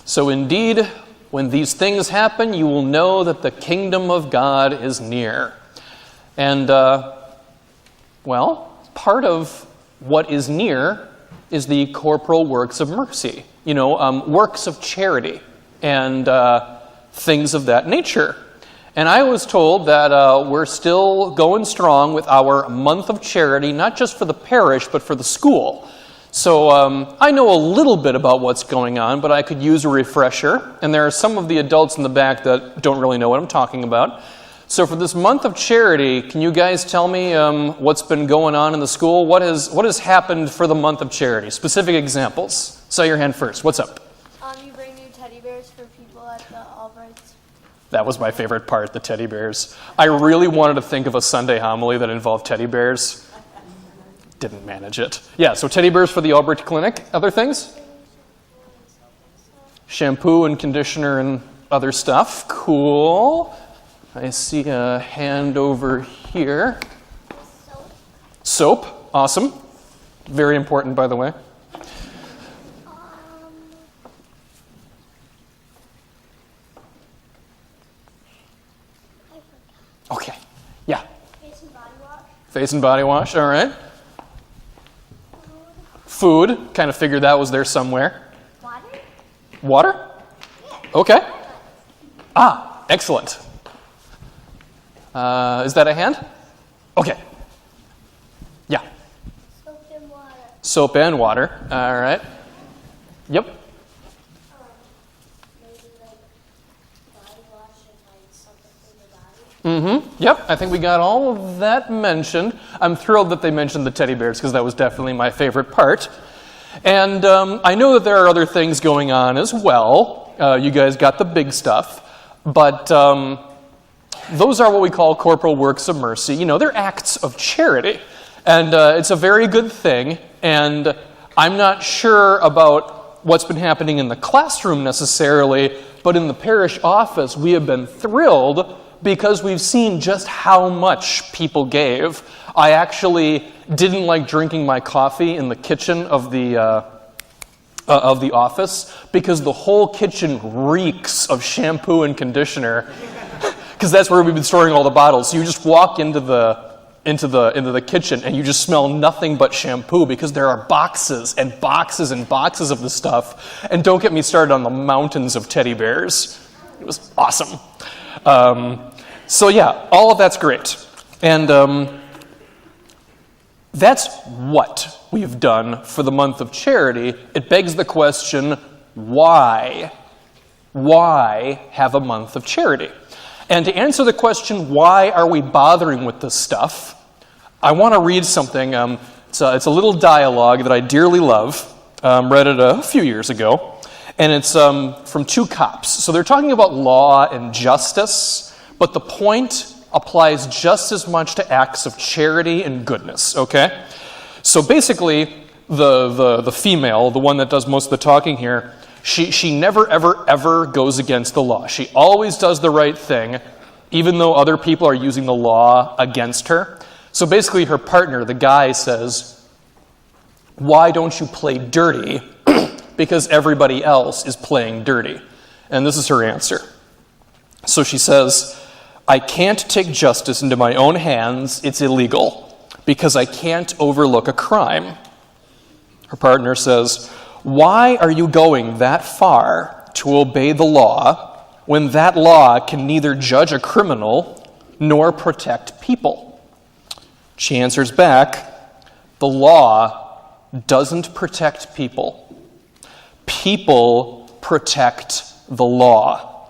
So indeed, when these things happen, you will know that the kingdom of God is near. And, part of what is near is the corporal works of mercy. Works of charity and things of that nature. And I was told that we're still going strong with our month of charity, not just for the parish, but for the school. So I know a little bit about what's going on, but I could use a refresher. And there are some of the adults in the back that don't really know what I'm talking about. So for this month of charity, can you guys tell me what's been going on in the school? What has happened for the month of charity? Specific examples. Say your hand first. What's up? You bring new teddy bears for people at the Albrights. That was my favorite part, the teddy bears. I really wanted to think of a Sunday homily that involved teddy bears. Didn't manage it. Yeah, so teddy bears for the Albright Clinic. Other things? Shampoo and conditioner and other stuff. Cool. I see a hand over here. Soap. Awesome. Very important, by the way. Okay. Yeah. Face and body wash. Face and body wash. All right. Food. Kind of figured that was there somewhere. Water? Water? Okay. Excellent. Is that a hand? Okay. Yeah. Soap and water. Soap and water. All right. Yep. Maybe body wash and something for your body. Yep. I think we got all of that mentioned. I'm thrilled that they mentioned the teddy bears because that was definitely my favorite part. And I know that there are other things going on as well. You guys got the big stuff. But those are what we call corporal works of mercy. They're acts of charity. And it's a very good thing. And I'm not sure about what's been happening in the classroom necessarily, but in the parish office, we have been thrilled because we've seen just how much people gave. I actually didn't like drinking my coffee in the kitchen of the office because the whole kitchen reeks of shampoo and conditioner. Because that's where we've been storing all the bottles. So you just walk into the kitchen and you just smell nothing but shampoo because there are boxes and boxes and boxes of the stuff. And don't get me started on the mountains of teddy bears. It was awesome. So yeah, all of that's great. And that's what we've done for the month of charity. It begs the question, why? Why have a month of charity? And to answer the question, why are we bothering with this stuff, I want to read something. It's a little dialogue that I dearly love. Read it a few years ago. And it's from two cops. So they're talking about law and justice, but the point applies just as much to acts of charity and goodness, okay? So basically, the female, the one that does most of the talking here, she never, ever, ever goes against the law. She always does the right thing, even though other people are using the law against her. So basically, her partner, the guy, says, "Why don't you play dirty?" Because everybody else is playing dirty. And this is her answer. So she says, "I can't take justice into my own hands. It's illegal, because I can't overlook a crime." Her partner says, "Why are you going that far to obey the law when that law can neither judge a criminal nor protect people?" She answers back, "The law doesn't protect people. People protect the law.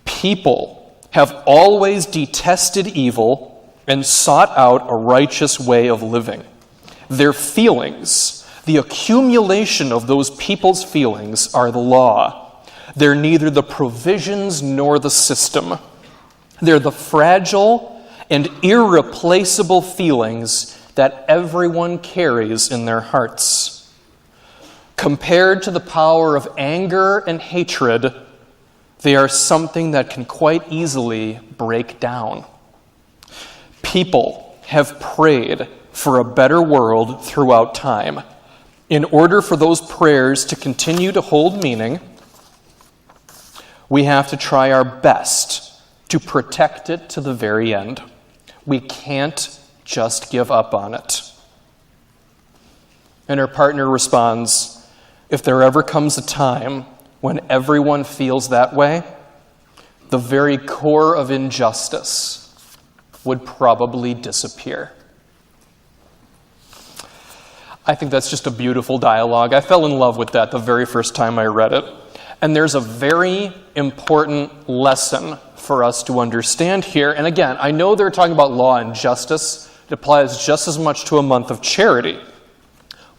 People have always detested evil and sought out a righteous way of living. Their feelings, the accumulation of those people's feelings, are the law. They're neither the provisions nor the system. They're the fragile and irreplaceable feelings that everyone carries in their hearts. Compared to the power of anger and hatred, they are something that can quite easily break down. People have prayed for a better world throughout time. In order for those prayers to continue to hold meaning, We have to try our best to protect it to the very end. We can't just give up on it. And her partner responds, if there ever comes a time when everyone feels that way, the very core of injustice would probably disappear. I think that's just a beautiful dialogue. I fell in love with that the very first time I read it. And there's a very important lesson for us to understand here. And again, I know they're talking about law and justice. It applies just as much to a month of charity.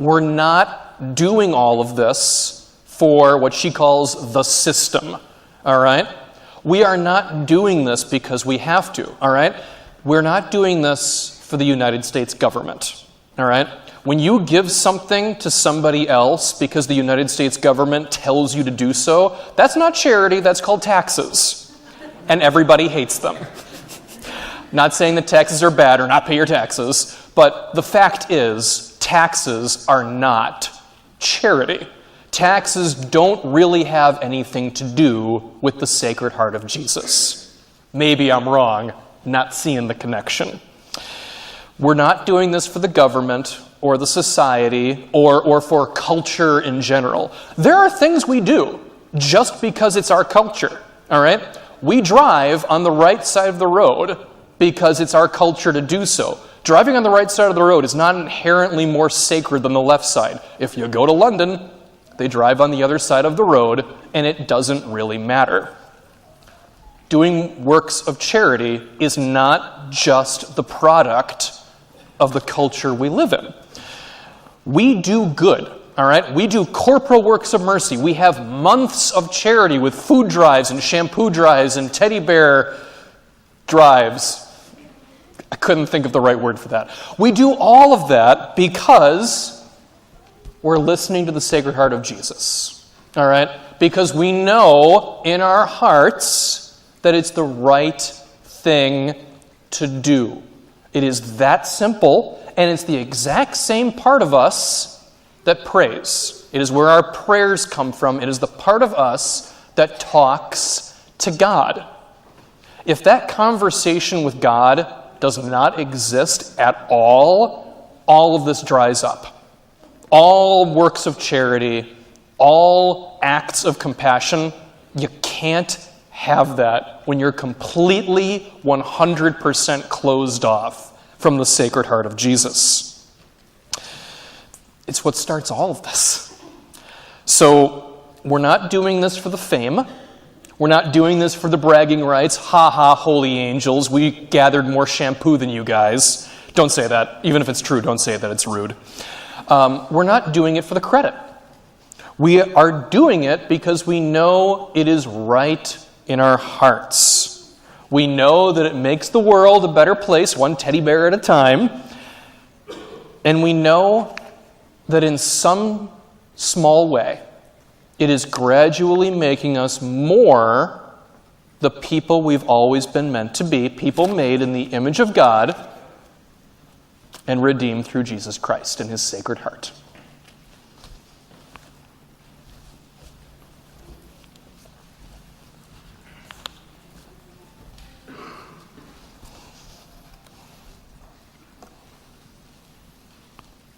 We're not doing all of this for what she calls the system, all right? We are not doing this because we have to, all right? We're not doing this for the United States government, all right? When you give something to somebody else because the United States government tells you to do so, that's not charity, that's called taxes. And everybody hates them. Not saying that taxes are bad or not pay your taxes, but the fact is, taxes are not charity. Taxes don't really have anything to do with the Sacred Heart of Jesus. Maybe I'm wrong, not seeing the connection. We're not doing this for the government or the society or for culture in general. There are things we do just because it's our culture, all right? We drive on the right side of the road because it's our culture to do so. Driving on the right side of the road is not inherently more sacred than the left side. If you go to London, they drive on the other side of the road, and it doesn't really matter. Doing works of charity is not just the product of the culture we live in. We do good, all right? We do corporal works of mercy. We have months of charity with food drives and shampoo drives and teddy bear drives. I couldn't think of the right word for that. We do all of that because we're listening to the Sacred Heart of Jesus, all right? Because we know in our hearts that it's the right thing to do. It is that simple, and it's the exact same part of us that prays. It is where our prayers come from. It is the part of us that talks to God. If that conversation with God does not exist at all of this dries up. All works of charity, all acts of compassion, you can't have that when you're completely 100% closed off from the Sacred Heart of Jesus. It's what starts all of this. So we're not doing this for the fame. We're not doing this for the bragging rights. Ha ha, holy angels, we gathered more shampoo than you guys. Don't say that. Even if it's true, don't say that. It's rude. We're not doing it for the credit. We are doing it because we know it is right in our hearts. We know that it makes the world a better place, one teddy bear at a time. And we know that in some small way, it is gradually making us more the people we've always been meant to be, people made in the image of God and redeemed through Jesus Christ and his Sacred Heart.